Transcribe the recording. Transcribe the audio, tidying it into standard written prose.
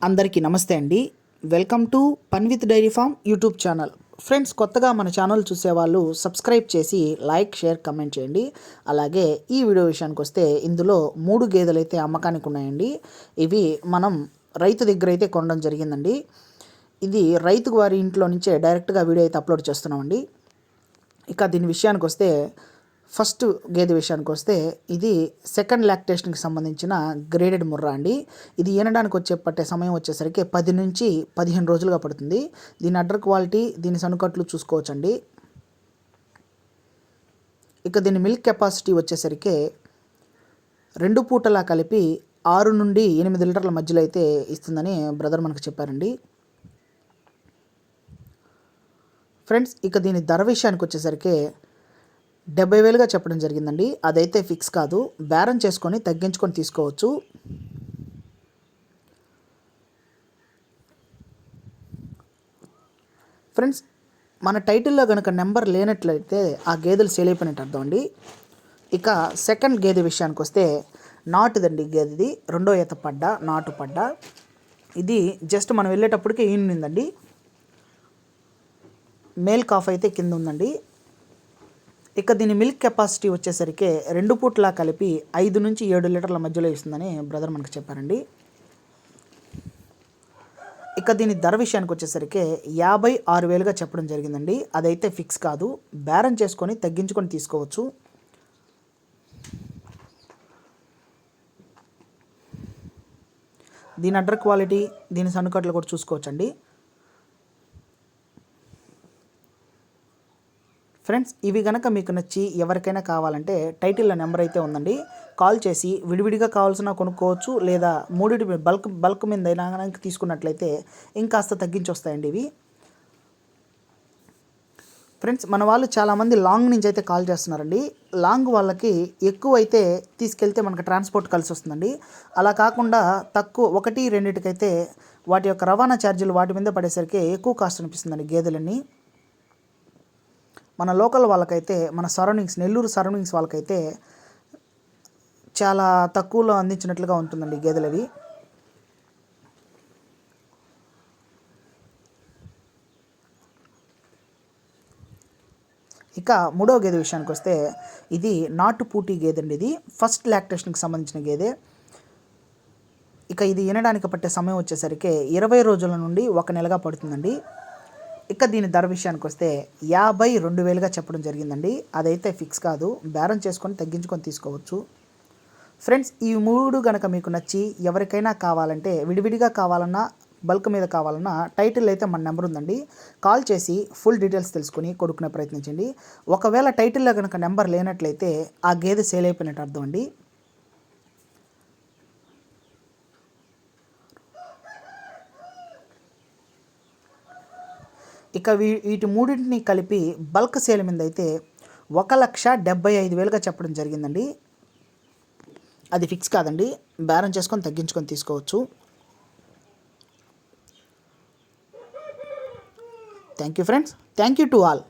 అందరికీ నమస్తే అండి. Welcome to Panvith dairy farm YouTube channel. Friends, కొత్తగా మన ఛానల్ చూసేవాళ్ళు సబ్స్క్రైబ్ చేసి లైక్, షేర్, కమెంట్ చేయండి. అలాగే ఈ వీడియో విషయానికి వస్తే ఇందులో 3 గేదెలు అయితే అమ్మకానికి ఉన్నాయండి. ఇవి మనం రైతు దగ్గర అయితే కొనడం జరిగిందండి. ఇది రైతు వారి ఇంట్లో నుంచే డైరెక్ట్గా వీడియో అయితే అప్లోడ్ చేస్తున్నామండి. ఇక దీని విషయానికి వస్తే ఫస్ట్ గేదె విషయానికి వస్తే ఇది సెకండ్ లాక్టేషన్కి సంబంధించిన గ్రేడెడ్ ముర్రా అండి. ఇది ఈనడానికి పట్టే సమయం వచ్చేసరికి 10 నుంచి 15 రోజులుగా పడుతుంది. దీని అడ్డర్ క్వాలిటీ, దీని సనుకట్లు చూసుకోవచ్చండి. ఇక దీని మిల్క్ కెపాసిటీ వచ్చేసరికి 2 పూటలా కలిపి 6 నుండి 8 లీటర్ల మధ్యలో అయితే ఇస్తుందని బ్రదర్ మనకు చెప్పారండి. ఫ్రెండ్స్, ఇక దీని ధర విషయానికి వచ్చేసరికి 70,000గా చెప్పడం జరిగిందండి. అదైతే ఫిక్స్ కాదు, బేరం చేసుకొని తగ్గించుకొని తీసుకోవచ్చు. ఫ్రెండ్స్, మన టైటిల్లో కనుక నెంబర్ లేనట్లయితే ఆ గేదెలు సేల్ అయిపోయినట్టు అర్థం అండి. ఇక సెకండ్ గేదె విషయానికి వస్తే నాటుదండి. గేదెది 2వ ఈత పడ్డ, నాటు పడ్డ. ఇది జస్ట్ మనం వెళ్ళేటప్పటికి ఈనిందండి. మేల్ కాఫ్ అయితే కింద ఉందండి. ఇక దీని మిల్క్ కెపాసిటీ వచ్చేసరికి 2 పూట్లా కలిపి 5 నుంచి 7 లీటర్ల మధ్యలో ఇస్తుందని బ్రదర్ మనకు చెప్పారండి. ఇక దీని ధర విషయానికి వచ్చేసరికి 56,000గా చెప్పడం జరిగిందండి. అదైతే ఫిక్స్ కాదు, బేరం చేసుకొని తగ్గించుకొని తీసుకోవచ్చు. దీని అడ్డర్ క్వాలిటీ, దీని సన్నుకట్లు కూడా చూసుకోవచ్చండి. ఫ్రెండ్స్, ఇవి కనుక మీకు నచ్చి ఎవరికైనా కావాలంటే టైటిల్లో నెంబర్ అయితే ఉందండి. కాల్ చేసి విడివిడిగా కావాల్సిన కొనుక్కోవచ్చు, లేదా మూడిటి బల్క్ మీద అయినా తీసుకున్నట్లయితే ఇంకాస్త తగ్గించి వస్తాయండి ఇవి. ఫ్రెండ్స్, మన వాళ్ళు చాలామంది లాంగ్ నుంచి అయితే కాల్ చేస్తున్నారండి. లాంగ్ వాళ్ళకి ఎక్కువ అయితే తీసుకెళ్తే మనకు ట్రాన్స్పోర్ట్ కలిసి వస్తుందండి. అలా కాకుండా తక్కువ 1-2కైతే వాటి యొక్క రవాణా ఛార్జీలు వాటి మీద పడేసరికి ఎక్కువ కాస్ట్ అనిపిస్తుందండి గేదెలన్నీ. మన లోకల్ వాళ్ళకైతే, మన సరౌండింగ్స్, నెల్లూరు సరౌండింగ్స్ వాళ్ళకైతే చాలా తక్కువలో అందించినట్లుగా ఉంటుందండి గేదెలవి. ఇక 3వ గేదె విషయానికి వస్తే ఇది నాటు పూటీ గేదె అండి. ఇది ఫస్ట్ లాక్టేషన్కి సంబంధించిన గేదె. ఇక ఇది ఈనడానికి పట్టే సమయం వచ్చేసరికి 20 రోజుల నుండి 1 నెలగా పడుతుందండి. ఇక దీని ధర విషయానికి వస్తే 52,000గా చెప్పడం జరిగిందండి. అదైతే ఫిక్స్ కాదు, బేరం చేసుకొని తగ్గించుకొని తీసుకోవచ్చు. ఫ్రెండ్స్, ఈ 3 కనుక మీకు నచ్చి ఎవరికైనా కావాలంటే, విడివిడిగా కావాలన్నా బల్క్ మీద కావాలన్నా టైటిల్ అయితే మన నెంబర్ ఉందండి. కాల్ చేసి ఫుల్ డీటెయిల్స్ తెలుసుకొని కొనుక్కునే ప్రయత్నించండి. ఒకవేళ టైటిల్లో కనుక నెంబర్ లేనట్లయితే ఆ గేదె సేల్ అయిపోయినట్టు అర్థం అండి. ఇక వీటి మూడింటిని కలిపి బల్క్ సేల్ మీద అయితే 1,75,000గా చెప్పడం జరిగిందండి. అది ఫిక్స్ కాదండి, బేరం చేసుకొని తగ్గించుకొని తీసుకోవచ్చు. Thank you friends, thank you to all.